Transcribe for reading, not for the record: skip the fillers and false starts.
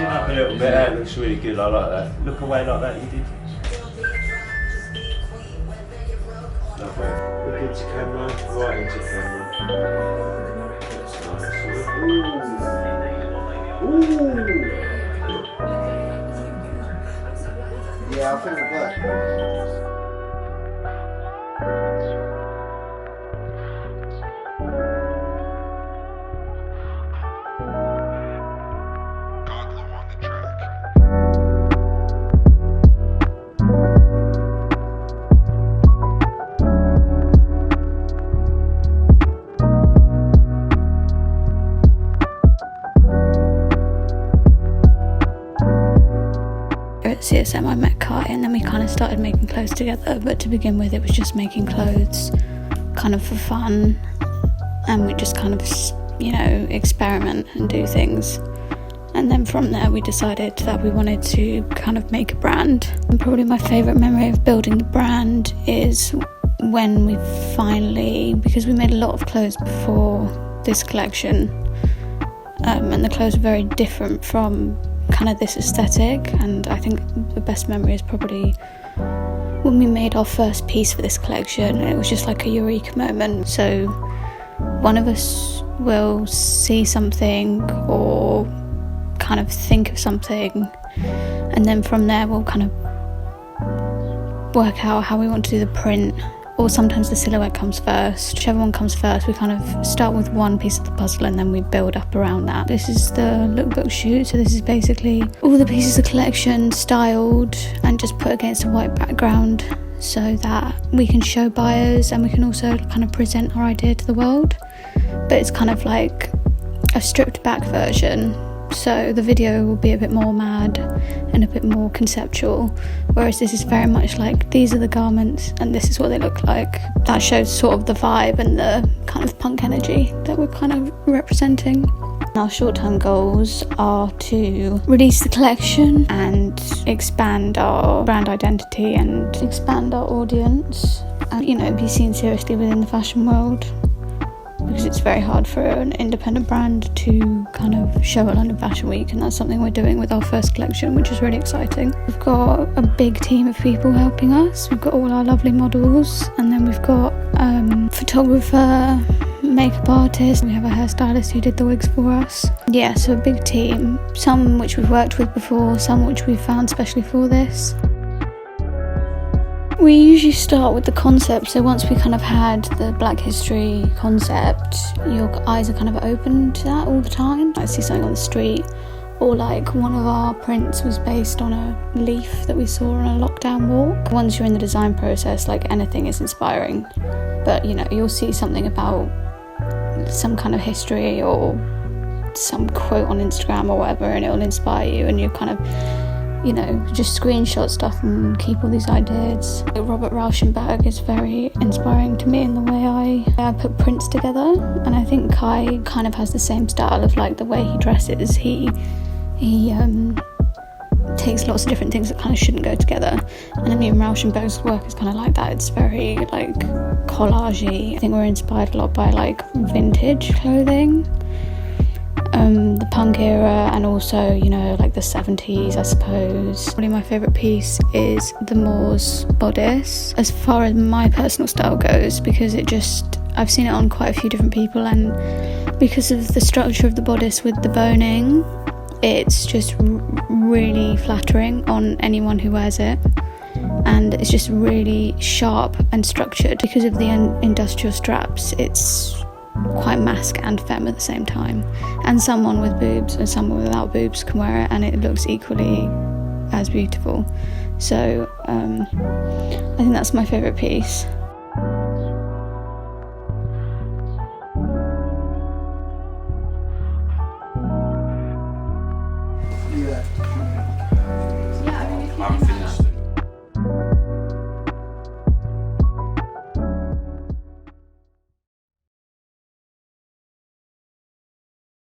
chin up a little bit, that looks really good, I like that. Look away like that, you did. Lovely. Look into camera, right into camera. That's nice. Ooh! Yeah, I think it worked. At CSM I met Kai and then we kind of started making clothes together, but to begin with it was just making clothes kind of for fun, and we just kind of, you know, experiment and do things. And then from there we decided that we wanted to kind of make a brand. And probably my favourite memory of building the brand is when we finally, because we made a lot of clothes before this collection, and the clothes were very different from kind of this aesthetic, and I think the best memory is probably when we made our first piece for this collection. It was just like a eureka moment. So one of us will see something or kind of think of something, and then from there we'll kind of work out how we want to do the print, or sometimes the silhouette comes first. Whichever one comes first, we kind of start with one piece of the puzzle and then we build up around that. This is the lookbook shoot, so this is basically all the pieces of collection styled and just put against a white background so that we can show buyers and we can also kind of present our idea to the world. But it's kind of like a stripped back version, so the video will be a bit more mad and a bit more conceptual, whereas this is very much like, these are the garments and this is what they look like. That shows sort of the vibe and the kind of punk energy that we're kind of representing. Our short-term goals are to release the collection and expand our brand identity and expand our audience and, you know, be seen seriously within the fashion world, because it's very hard for an independent brand to kind of show at London Fashion Week, and that's something we're doing with our first collection, which is really exciting. We've got a big team of people helping us. We've got all our lovely models, and then we've got photographer, makeup artist, we have a hairstylist who did the wigs for us. Yeah, so a big team, some which we've worked with before, some which we've found specially for this. We usually start with the concept, so once we kind of had the Black History concept, your eyes are kind of open to that all the time. I see something on the street, or like one of our prints was based on a leaf that we saw on a lockdown walk. Once you're in the design process, like anything is inspiring, but you know, you'll see something about some kind of history or some quote on Instagram or whatever, and it'll inspire you, and you kind of, you know, just screenshot stuff and keep all these ideas. Robert Rauschenberg is very inspiring to me in the way I put prints together, and I think Kai kind of has the same style of like the way he dresses. He takes lots of different things that kind of shouldn't go together, and I mean Rauschenberg's work is kind of like that. It's very like collagey. I think we're inspired a lot by like vintage clothing, the punk era, and also, you know, like the 70s, I suppose. Probably my favourite piece is the Moore's bodice, as far as my personal style goes, because it just, I've seen it on quite a few different people, and because of the structure of the bodice with the boning, it's just really flattering on anyone who wears it, and it's just really sharp and structured. Because of the industrial straps, it's quite masc and femme at the same time, and someone with boobs and someone without boobs can wear it and it looks equally as beautiful. So I think that's my favourite piece.